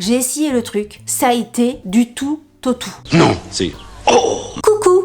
j'ai essayé le truc, ça a été du tout au tout. Non, c'est... Coucou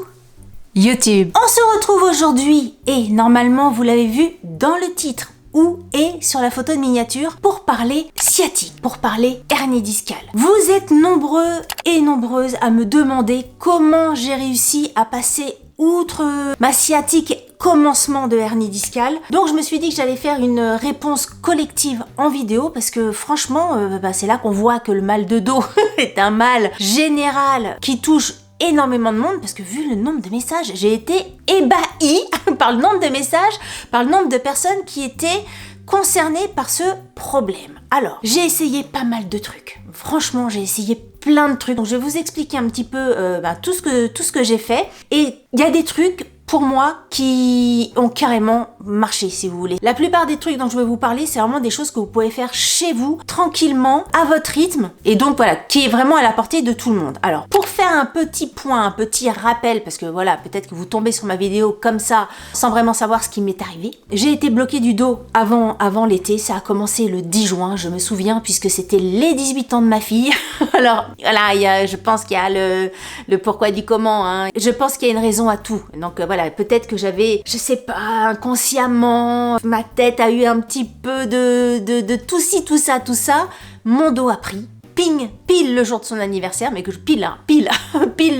YouTube. On se retrouve aujourd'hui, et normalement vous l'avez vu dans le titre ou et sur la photo de miniature, pour parler sciatique, pour parler hernie discale. Vous êtes nombreux et nombreuses à me demander comment j'ai réussi à passer outre ma sciatique commencement de hernie discale. Donc je me suis dit que j'allais faire une réponse collective en vidéo parce que franchement, c'est là qu'on voit que le mal de dos est un mal général qui touche énormément de monde, parce que vu le nombre de messages, j'ai été ébahie par le nombre de messages, par le nombre de personnes qui étaient concernées par ce problème. Alors, j'ai essayé pas mal de trucs. Franchement, j'ai essayé plein de trucs. Donc, je vais vous expliquer un petit peu tout ce que j'ai fait. Et il y a des trucs pour moi qui ont carrément marché, si vous voulez. La plupart des trucs dont je vais vous parler, c'est vraiment des choses que vous pouvez faire chez vous, tranquillement, à votre rythme, et donc voilà, qui est vraiment à la portée de tout le monde. Alors, pour faire un petit point, un petit rappel, parce que voilà, peut-être que vous tombez sur ma vidéo comme ça, sans vraiment savoir ce qui m'est arrivé. J'ai été bloquée du dos avant l'été, ça a commencé le 10 juin, je me souviens, puisque c'était les 18 ans de ma fille. Alors, voilà, je pense qu'il y a le pourquoi du comment, hein. Je pense qu'il y a une raison à tout, donc voilà, peut-être que j'avais, je sais pas, inconsciemment, ma tête a eu un petit peu de tout ci, tout ça, mon dos a pris. Pile le jour de son anniversaire, mais que je pile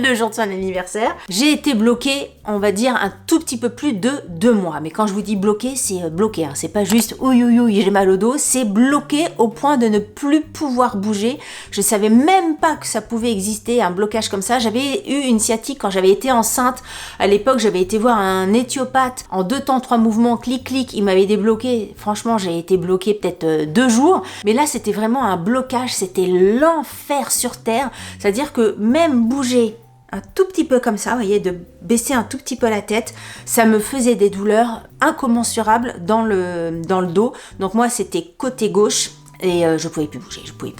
le jour de son anniversaire. J'ai été bloquée, on va dire, un tout petit peu plus de 2 mois. Mais quand je vous dis bloqué, c'est bloqué, hein. C'est pas juste ouïe, j'ai mal au dos, c'est bloqué au point de ne plus pouvoir bouger. Je savais même pas que ça pouvait exister, un blocage comme ça. J'avais eu une sciatique quand j'avais été enceinte. À l'époque, j'avais été voir un éthiopathe en 2 temps 3 mouvements, clic, il m'avait débloqué. Franchement, j'ai été bloquée peut-être 2 jours. Mais là, c'était vraiment un blocage, c'était l'enfer sur terre, c'est-à-dire que même bouger un tout petit peu comme ça, vous voyez, de baisser un tout petit peu la tête, ça me faisait des douleurs incommensurables dans le dos. Donc moi, c'était côté gauche et je pouvais plus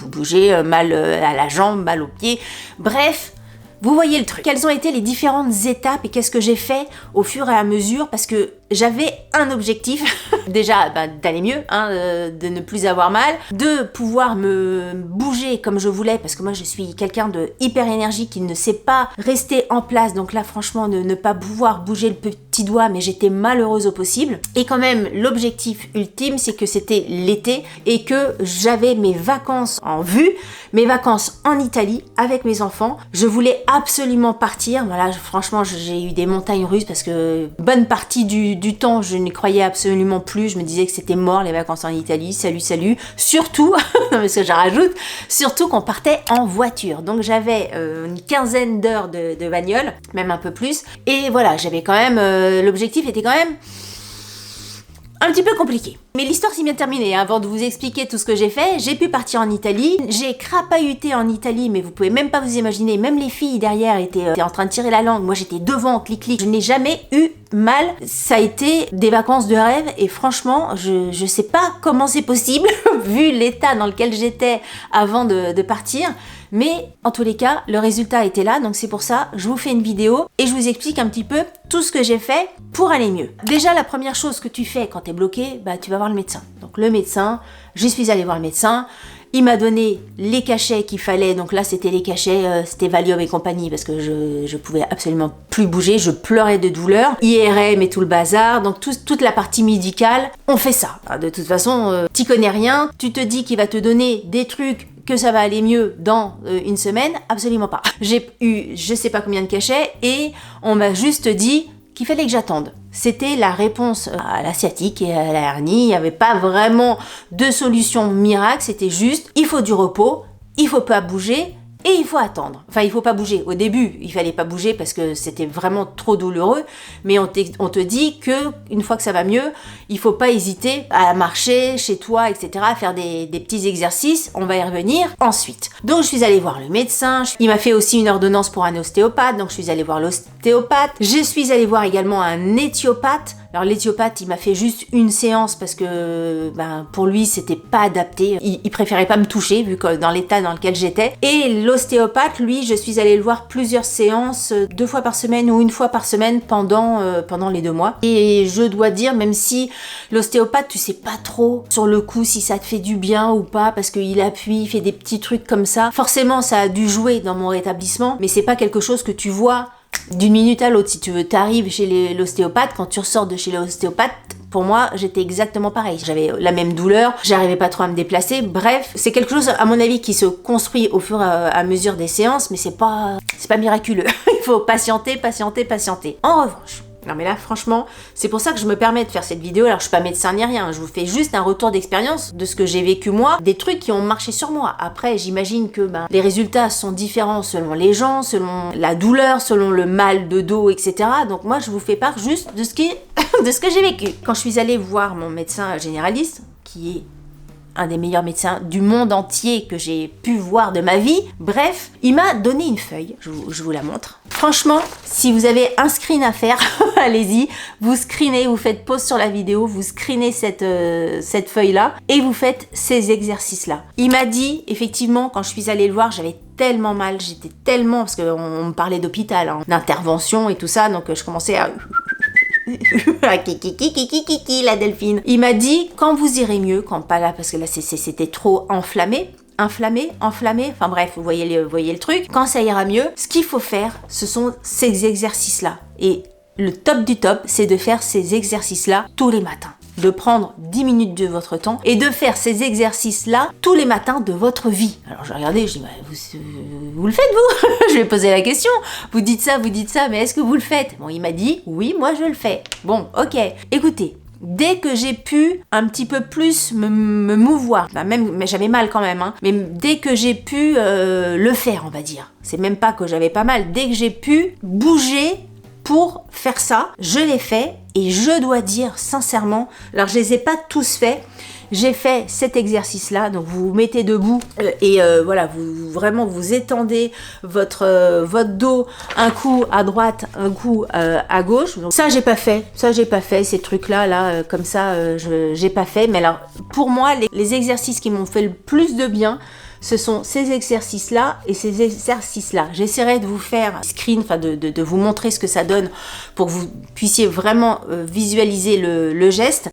bouger, mal à la jambe, mal au pied, bref. Vous voyez le truc. Quelles ont été les différentes étapes et qu'est-ce que j'ai fait au fur et à mesure, parce que j'avais un objectif, déjà d'aller mieux, hein, de ne plus avoir mal, de pouvoir me bouger comme je voulais, parce que moi je suis quelqu'un de hyper énergique qui ne sait pas rester en place, donc là franchement ne pas pouvoir bouger le petit doigt, mais j'étais malheureuse au possible. Et quand même l'objectif ultime, c'est que c'était l'été et que j'avais mes vacances en vue, mes vacances en Italie avec mes enfants. Je voulais absolument partir, voilà, franchement j'ai eu des montagnes russes parce que bonne partie du temps je n'y croyais absolument plus, je me disais que c'était mort les vacances en Italie, salut, surtout, parce que je rajoute, surtout qu'on partait en voiture, donc j'avais une quinzaine d'heures de bagnole, même un peu plus, et voilà, j'avais quand même, l'objectif était quand même un petit peu compliqué. Mais l'histoire s'est bien terminée, hein. Avant de vous expliquer tout ce que j'ai fait, j'ai pu partir en Italie, j'ai crapahuté en Italie, mais vous pouvez même pas vous imaginer, même les filles derrière étaient en train de tirer la langue, moi j'étais devant, clic, je n'ai jamais eu mal, ça a été des vacances de rêve, et franchement, je sais pas comment c'est possible, vu l'état dans lequel j'étais avant de partir, mais en tous les cas, le résultat était là, donc c'est pour ça, je vous fais une vidéo, et je vous explique un petit peu tout ce que j'ai fait pour aller mieux. Déjà, la première chose que tu fais quand t'es bloqué, tu vas voir le médecin. Donc le médecin, je suis allée voir le médecin, il m'a donné les cachets qu'il fallait, donc là c'était les cachets, c'était Valium et compagnie, parce que je pouvais absolument plus bouger, je pleurais de douleur, IRM et tout le bazar, donc toute la partie médicale, on fait ça. De toute façon, t'y connais rien, tu te dis qu'il va te donner des trucs que ça va aller mieux dans une semaine, absolument pas. J'ai eu je sais pas combien de cachets et on m'a juste dit qu'il fallait que j'attende. C'était la réponse à la sciatique et à la hernie, il n'y avait pas vraiment de solution miracle, c'était juste il faut du repos, il faut pas bouger et il faut attendre. Enfin, il faut pas bouger. Au début, il fallait pas bouger parce que c'était vraiment trop douloureux, mais on te dit que une fois que ça va mieux, il faut pas hésiter à marcher chez toi, etc., à faire des petits exercices. On va y revenir ensuite. Donc, je suis allée voir le médecin. Il m'a fait aussi une ordonnance pour un ostéopathe, donc je suis allée voir l'ostéopathe. Je suis allée voir également un éthiopathe. Alors l'éthiopathe, il m'a fait juste une séance parce que pour lui, c'était pas adapté. Il préférait pas me toucher vu que dans l'état dans lequel j'étais. Et l'ostéopathe, lui, je suis allée le voir plusieurs séances, 2 fois par semaine ou 1 fois par semaine pendant les 2 mois. Et je dois dire, même si l'ostéopathe, tu sais pas trop sur le coup si ça te fait du bien ou pas, parce qu'il appuie, il fait des petits trucs comme ça. Forcément, ça a dû jouer dans mon rétablissement, mais c'est pas quelque chose que tu vois d'une minute à l'autre. Si tu veux, t'arrives chez l'ostéopathe, quand tu ressors de chez l'ostéopathe, pour moi, j'étais exactement pareil. J'avais la même douleur, j'arrivais pas trop à me déplacer. Bref, c'est quelque chose, à mon avis, qui se construit au fur et à mesure des séances, mais c'est pas miraculeux. Il faut patienter. En revanche, non mais là franchement, c'est pour ça que je me permets de faire cette vidéo. Alors je suis pas médecin ni rien, je vous fais juste un retour d'expérience de ce que j'ai vécu moi, des trucs qui ont marché sur moi. Après j'imagine que les résultats sont différents selon les gens, selon la douleur, selon le mal de dos, etc. Donc moi je vous fais part juste de ce que j'ai vécu. Quand je suis allée voir mon médecin généraliste, qui est un des meilleurs médecins du monde entier que j'ai pu voir de ma vie. Bref, il m'a donné une feuille, je vous la montre. Franchement, si vous avez un screen à faire, allez-y, vous screenez, vous faites pause sur la vidéo, vous screenez cette feuille-là et vous faites ces exercices-là. Il m'a dit, effectivement, quand je suis allée le voir, j'avais tellement mal, j'étais tellement, parce qu'on me parlait d'hôpital, d'intervention et tout ça, donc je commençais à... la Delphine. Il m'a dit quand vous irez mieux, quand pas là parce que là c'était trop inflammé, enfin bref, vous voyez le truc. Quand ça ira mieux, ce qu'il faut faire, ce sont ces exercices-là. Et le top du top, c'est de faire ces exercices-là tous les matins. De prendre 10 minutes de votre temps et de faire ces exercices-là tous les matins de votre vie. Alors j'ai regardé, je dis, vous le faites vous? Je lui ai posé la question. Vous dites ça, mais est-ce que vous le faites? Bon, il m'a dit, oui, moi je le fais. Bon, ok. Écoutez, dès que j'ai pu un petit peu plus me mouvoir, mais j'avais mal quand même, mais dès que j'ai pu le faire, on va dire. C'est même pas que j'avais pas mal. Dès que j'ai pu bouger pour faire ça, je l'ai fait et je dois dire sincèrement, alors je les ai pas tous faits, j'ai fait cet exercice-là, donc vous vous mettez debout et voilà, vous étendez votre dos, un coup à droite, un coup à gauche. Donc, ça j'ai pas fait, ces trucs-là, comme ça, j'ai pas fait. Mais alors, pour moi, les exercices qui m'ont fait le plus de bien, ce sont ces exercices-là et ces exercices-là. J'essaierai de vous faire screen, de vous montrer ce que ça donne pour que vous puissiez vraiment visualiser le geste.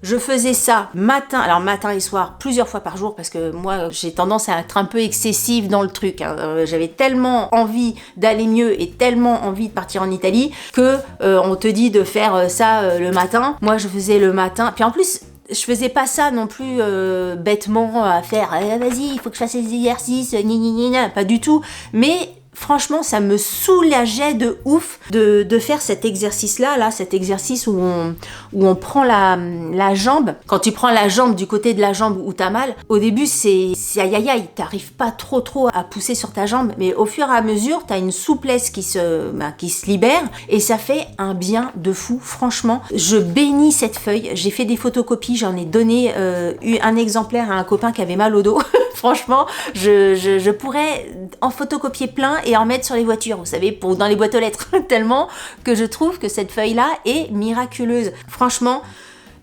Je faisais ça matin et soir, plusieurs fois par jour, parce que moi, j'ai tendance à être un peu excessive dans le truc. J'avais tellement envie d'aller mieux et tellement envie de partir en Italie que on te dit de faire ça le matin. Moi, je faisais le matin. Puis en plus, je faisais pas ça non plus bêtement à faire vas-y, il faut que je fasse les exercices, pas du tout. Mais franchement, ça me soulageait de ouf de faire cet exercice-là, cet exercice où on prend la jambe. Quand tu prends la jambe du côté de la jambe où t'as mal, au début, c'est aïe aïe aïe, t'arrives pas trop à pousser sur ta jambe, mais au fur et à mesure, t'as une souplesse qui se libère et ça fait un bien de fou. Franchement, je bénis cette feuille. J'ai fait des photocopies, j'en ai donné un exemplaire à un copain qui avait mal au dos. Franchement, je pourrais en photocopier plein et en mettre sur les voitures, vous savez, dans les boîtes aux lettres, tellement que je trouve que cette feuille-là est miraculeuse. Franchement,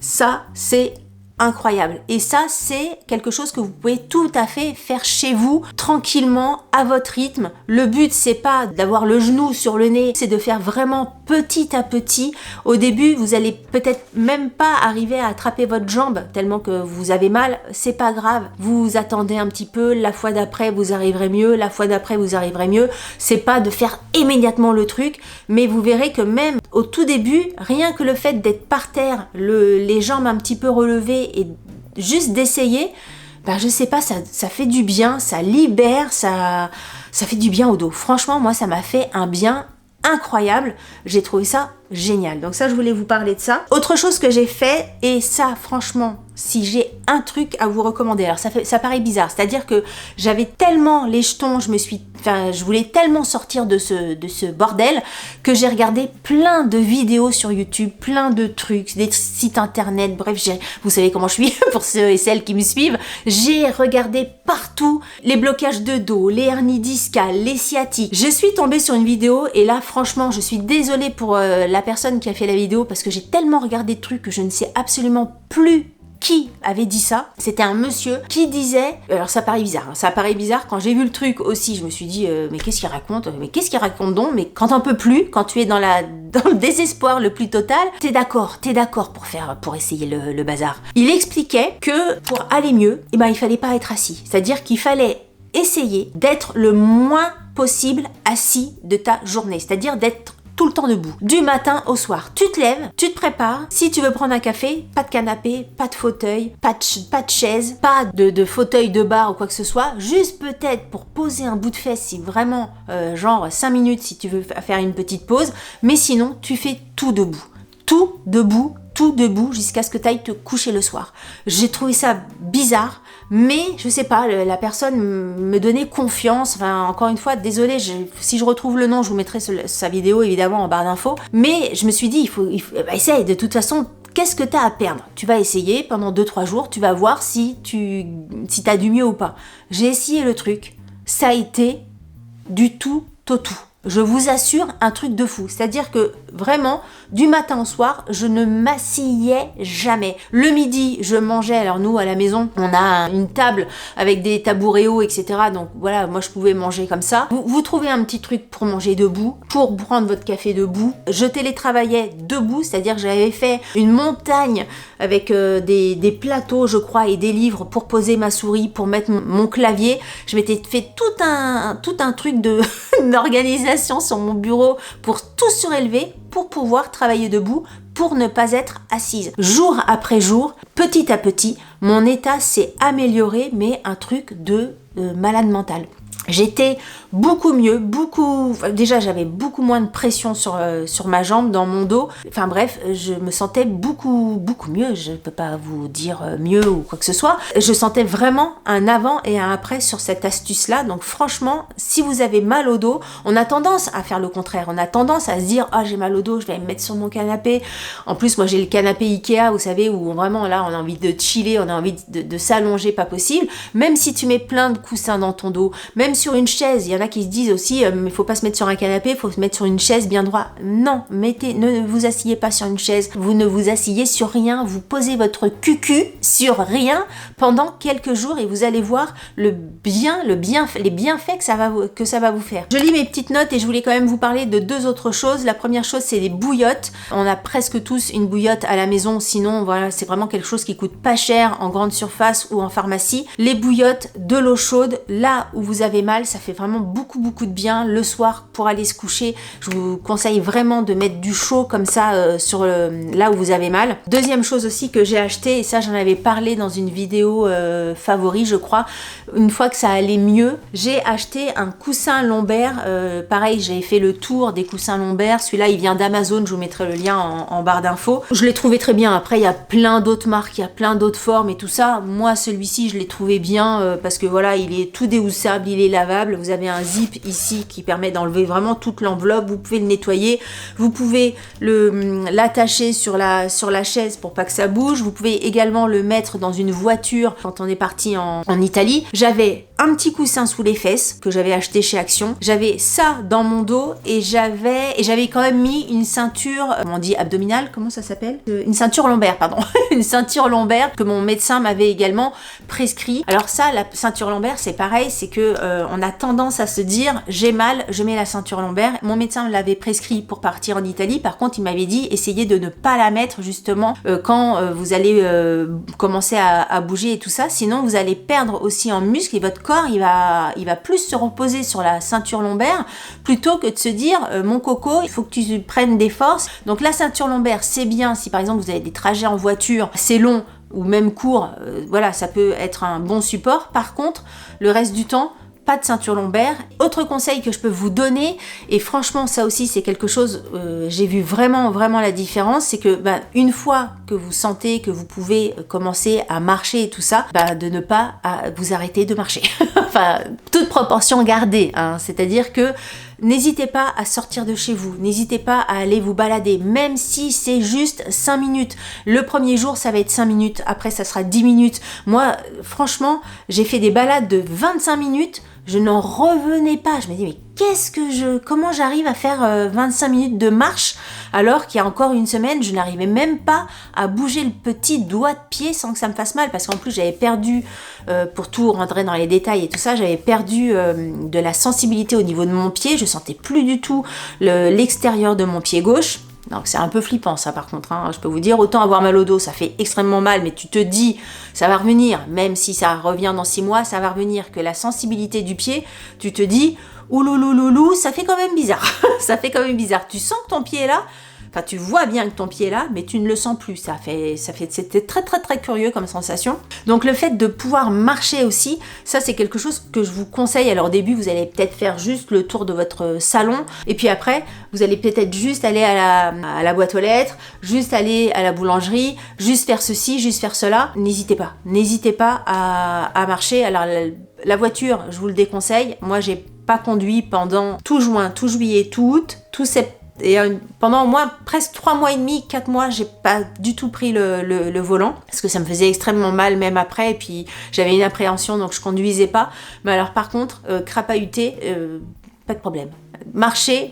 ça, c'est incroyable. Et ça, c'est quelque chose que vous pouvez tout à fait faire chez vous, tranquillement, à votre rythme. Le but, c'est pas d'avoir le genou sur le nez, c'est de faire vraiment petit à petit. Au début, vous allez peut-être même pas arriver à attraper votre jambe tellement que vous avez mal. C'est pas grave. Vous attendez un petit peu, la fois d'après, vous arriverez mieux, la fois d'après, vous arriverez mieux. C'est pas de faire immédiatement le truc, mais vous verrez que même au tout début, rien que le fait d'être par terre, les jambes un petit peu relevées et juste d'essayer, ben je sais pas, ça fait du bien, ça libère, ça fait du bien au dos. Franchement, moi, ça m'a fait un bien incroyable. J'ai trouvé ça génial. Donc ça, je voulais vous parler de ça. Autre chose que j'ai fait, et ça, franchement, si j'ai un truc à vous recommander, alors ça paraît bizarre, c'est-à-dire que j'avais tellement les jetons, je voulais tellement sortir de ce bordel que j'ai regardé plein de vidéos sur YouTube, plein de trucs, des sites internet, bref, vous savez comment je suis pour ceux et celles qui me suivent. J'ai regardé partout les blocages de dos, les hernies discales, les sciatiques. Je suis tombée sur une vidéo et là, franchement, je suis désolée pour la personne qui a fait la vidéo parce que j'ai tellement regardé de trucs que je ne sais absolument plus qui avait dit ça. C'était un monsieur qui disait, alors ça paraît bizarre, quand j'ai vu le truc aussi, je me suis dit mais qu'est-ce qu'il raconte donc, mais quand t'en peux plus, quand tu es dans le désespoir le plus total, t'es d'accord pour essayer le bazar. Il expliquait que pour aller mieux, eh ben il fallait pas être assis, c'est-à-dire qu'il fallait essayer d'être le moins possible assis de ta journée, c'est-à-dire d'être tout le temps debout, du matin au soir. Tu te lèves, tu te prépares. Si tu veux prendre un café, pas de canapé, pas de fauteuil, pas de chaise, pas de fauteuil de bar ou quoi que ce soit. Juste peut-être pour poser un bout de fesse, si vraiment, genre 5 minutes si tu veux faire une petite pause. Mais sinon, tu fais tout debout. Tout debout jusqu'à ce que tu ailles te coucher le soir. J'ai trouvé ça bizarre, mais je sais pas, la personne me donnait confiance. Enfin, encore une fois, désolée, si je retrouve le nom, je vous mettrai sa vidéo évidemment en barre d'infos. Mais je me suis dit, il faut essaye. De toute façon, qu'est-ce que tu as à perdre? Tu vas essayer pendant 2-3 jours, tu vas voir si tu as du mieux ou pas. J'ai essayé le truc, ça a été du tout au tout. Je vous assure, un truc de fou. C'est-à-dire que vraiment, du matin au soir, je ne m'asseyais jamais. Le midi, je mangeais. Alors nous, à la maison, on a une table avec des tabourets hauts, etc. Donc voilà, moi je pouvais manger comme ça. Vous trouvez un petit truc pour manger debout, pour prendre votre café debout. Je télétravaillais debout, c'est-à-dire que j'avais fait une montagne avec des plateaux, je crois, et des livres pour poser ma souris, pour mettre mon clavier. Je m'étais fait tout un truc d'organisation sur mon bureau pour tout surélever, pour pouvoir travailler debout, pour ne pas être assise. Jour après jour, petit à petit, mon état s'est amélioré, mais un truc de malade mental. J'étais beaucoup mieux, déjà j'avais beaucoup moins de pression sur ma jambe, dans mon dos. Enfin bref, je me sentais beaucoup mieux. Je ne peux pas vous dire mieux ou quoi que ce soit. Je sentais vraiment un avant et un après sur cette astuce-là. Donc franchement, si vous avez mal au dos, on a tendance à faire le contraire. On a tendance à se dire « Ah, j'ai mal au dos, je vais me mettre sur mon canapé. » En plus, moi j'ai le canapé Ikea, vous savez, où vraiment là, on a envie de chiller, on a envie de s'allonger, pas possible. Même si tu mets plein de coussins dans ton dos, même sur une chaise, il y en a qui se disent aussi il faut pas se mettre sur un canapé, il faut se mettre sur une chaise bien droit. Non, ne vous asseyez pas sur une chaise, vous ne vous asseyez sur rien, vous posez votre cucu sur rien pendant quelques jours et vous allez voir les bienfaits que ça va vous faire. Je lis mes petites notes et je voulais quand même vous parler de 2 autres choses. La première chose, c'est les bouillottes. On a presque tous une bouillotte à la maison, sinon voilà, c'est vraiment quelque chose qui coûte pas cher en grande surface ou en pharmacie. Les bouillottes, de l'eau chaude, là où vous avez mal, ça fait vraiment beaucoup de bien le soir pour aller se coucher. Je vous conseille vraiment de mettre du chaud comme ça là où vous avez mal. Deuxième chose aussi que j'ai acheté, et ça j'en avais parlé dans une vidéo favori je crois, une fois que ça allait mieux, j'ai acheté un coussin lombaire. Pareil, j'ai fait le tour des coussins lombaires. Celui-là il vient d'Amazon, je vous mettrai le lien en barre d'infos. Je l'ai trouvé très bien. Après il y a plein d'autres marques, il y a plein d'autres formes et tout ça. Moi celui-ci je l'ai trouvé bien parce que voilà, il est tout déhoussable, il est lavable. Vous avez un zip ici qui permet d'enlever vraiment toute l'enveloppe. Vous pouvez le nettoyer. Vous pouvez l'attacher sur la chaise pour pas que ça bouge. Vous pouvez également le mettre dans une voiture quand on est parti en Italie. J'avais un petit coussin sous les fesses que j'avais acheté chez Action. J'avais ça dans mon dos et j'avais quand même mis une ceinture, on dit abdominale, comment ça s'appelle? Une ceinture lombaire, pardon. Une ceinture lombaire que mon médecin m'avait également prescrit. Alors ça, la ceinture lombaire, c'est pareil, c'est que on a tendance à se dire j'ai mal, je mets la ceinture lombaire. Mon médecin me l'avait prescrit pour partir en Italie. Par contre, il m'avait dit essayez de ne pas la mettre justement quand vous allez commencer à bouger et tout ça. Sinon, vous allez perdre aussi en muscle et votre corps, il va plus se reposer sur la ceinture lombaire plutôt que de se dire mon coco, il faut que tu prennes des forces. Donc la ceinture lombaire, c'est bien si par exemple vous avez des trajets en voiture, c'est long ou même court, voilà, ça peut être un bon support. Par contre, le reste du temps, pas de ceinture lombaire. Autre conseil que je peux vous donner, et franchement ça aussi c'est quelque chose, j'ai vu vraiment la différence, c'est que une fois que vous sentez que vous pouvez commencer à marcher et tout ça, de ne pas vous arrêter de marcher. Enfin, toute proportion gardée, hein. C'est-à-dire que n'hésitez pas à sortir de chez vous, n'hésitez pas à aller vous balader, même si c'est juste 5 minutes. Le premier jour, ça va être 5 minutes, après ça sera 10 minutes. Moi, franchement, j'ai fait des balades de 25 minutes, je n'en revenais pas. Je me dis, mais comment j'arrive à faire 25 minutes de marche alors qu'il y a encore une semaine, je n'arrivais même pas à bouger le petit doigt de pied sans que ça me fasse mal, parce qu'en plus j'avais perdu, pour tout rentrer dans les détails et tout ça, j'avais perdu de la sensibilité au niveau de mon pied, je sentais plus du tout l'extérieur de mon pied gauche. Donc c'est un peu flippant ça par contre, hein. Je peux vous dire, autant avoir mal au dos, ça fait extrêmement mal, mais tu te dis, ça va revenir, même si ça revient dans 6 mois, ça va revenir, que la sensibilité du pied, tu te dis, ouloulouloulou, ça fait quand même bizarre, ça fait quand même bizarre, tu sens que ton pied est là, enfin tu vois bien que ton pied est là, mais tu ne le sens plus, c'était très curieux comme sensation. Donc le fait de pouvoir marcher aussi, ça c'est quelque chose que je vous conseille. Alors au début vous allez peut-être faire juste le tour de votre salon, et puis après vous allez peut-être juste aller à la boîte aux lettres, juste aller à la boulangerie, juste faire ceci, juste faire cela. N'hésitez pas à marcher. Alors la voiture, je vous le déconseille, moi j'ai pas conduit pendant tout juin, tout juillet, tout août, tout septembre. Et pendant au moins presque 3 mois et demi, 4 mois, j'ai pas du tout pris le volant parce que ça me faisait extrêmement mal même après, et puis j'avais une appréhension donc je conduisais pas. Mais alors par contre, crapahuter, pas de problème. Marcher,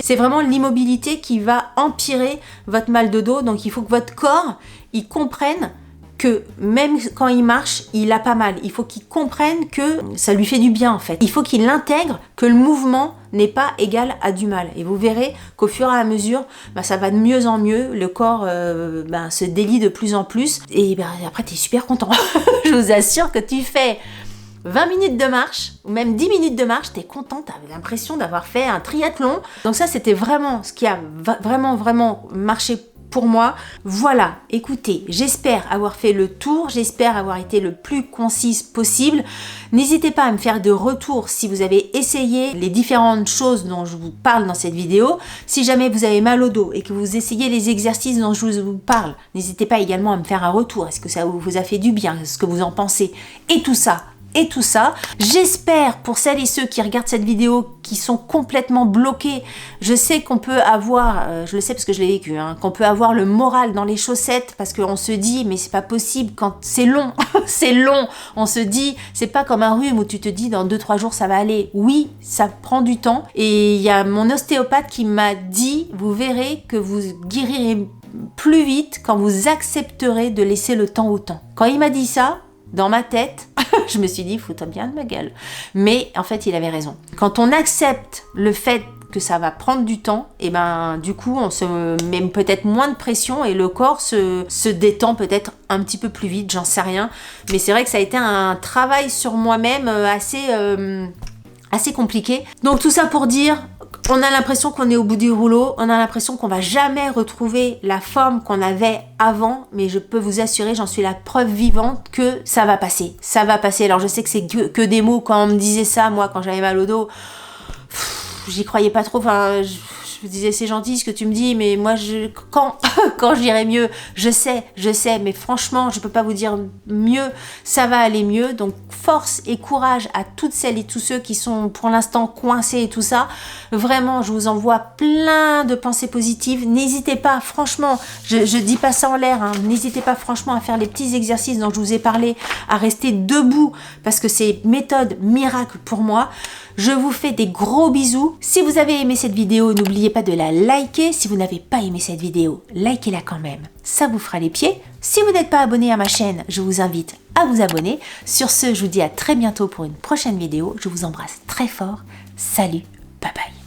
c'est vraiment l'immobilité qui va empirer votre mal de dos, donc il faut que votre corps, il comprenne que même quand il marche, il a pas mal. Il faut qu'il comprenne que ça lui fait du bien en fait. Il faut qu'il intègre que le mouvement n'est pas égal à du mal. Et vous verrez qu'au fur et à mesure, ça va de mieux en mieux. Le corps se délie de plus en plus. Et après, tu es super content. Je vous assure que tu fais 20 minutes de marche, ou même 10 minutes de marche, t'es content, t'as l'impression d'avoir fait un triathlon. Donc ça, c'était vraiment ce qui a vraiment marché pour moi. Voilà, écoutez, j'espère avoir fait le tour, j'espère avoir été le plus concise possible. N'hésitez pas à me faire de retours si vous avez essayé les différentes choses dont je vous parle dans cette vidéo. Si jamais vous avez mal au dos et que vous essayez les exercices dont je vous parle, n'hésitez pas également à me faire un retour. Est-ce que ça vous a fait du bien? Est-ce que vous en pensez? Et tout ça. J'espère pour celles et ceux qui regardent cette vidéo qui sont complètement bloqués, je sais qu'on peut avoir, je le sais parce que je l'ai vécu, hein, qu'on peut avoir le moral dans les chaussettes parce qu'on se dit mais c'est pas possible quand c'est long, c'est long, on se dit c'est pas comme un rhume où tu te dis dans 2-3 jours ça va aller. Oui, ça prend du temps, et il y a mon ostéopathe qui m'a dit vous verrez que vous guérirez plus vite quand vous accepterez de laisser le temps au temps. Quand il m'a dit ça, dans ma tête, je me suis dit, fous-toi bien de ma gueule. Mais en fait, il avait raison. Quand on accepte le fait que ça va prendre du temps, et du coup, on se met peut-être moins de pression et le corps se détend peut-être un petit peu plus vite, j'en sais rien. Mais c'est vrai que ça a été un travail sur moi-même assez compliqué. Donc tout ça pour dire, on a l'impression qu'on est au bout du rouleau, on a l'impression qu'on va jamais retrouver la forme qu'on avait avant, mais je peux vous assurer, j'en suis la preuve vivante que ça va passer. Ça va passer. Alors je sais que c'est que des mots. Quand on me disait ça, moi, quand j'avais mal au dos, j'y croyais pas trop. Enfin, je me disais c'est gentil ce que tu me dis, mais moi quand j'irai mieux, je sais, mais franchement je peux pas vous dire mieux, ça va aller mieux. Donc force et courage à toutes celles et tous ceux qui sont pour l'instant coincés et tout ça. Vraiment, je vous envoie plein de pensées positives. N'hésitez pas, franchement, je dis pas ça en l'air, hein, n'hésitez pas franchement à faire les petits exercices dont je vous ai parlé, à rester debout parce que c'est méthode miracle pour moi. Je vous fais des gros bisous. Si vous avez aimé cette vidéo, n'oubliez pas de la liker. Si vous n'avez pas aimé cette vidéo, likez-la quand même. Ça vous fera les pieds. Si vous n'êtes pas abonné à ma chaîne, je vous invite à vous abonner. Sur ce, je vous dis à très bientôt pour une prochaine vidéo. Je vous embrasse très fort. Salut, bye bye.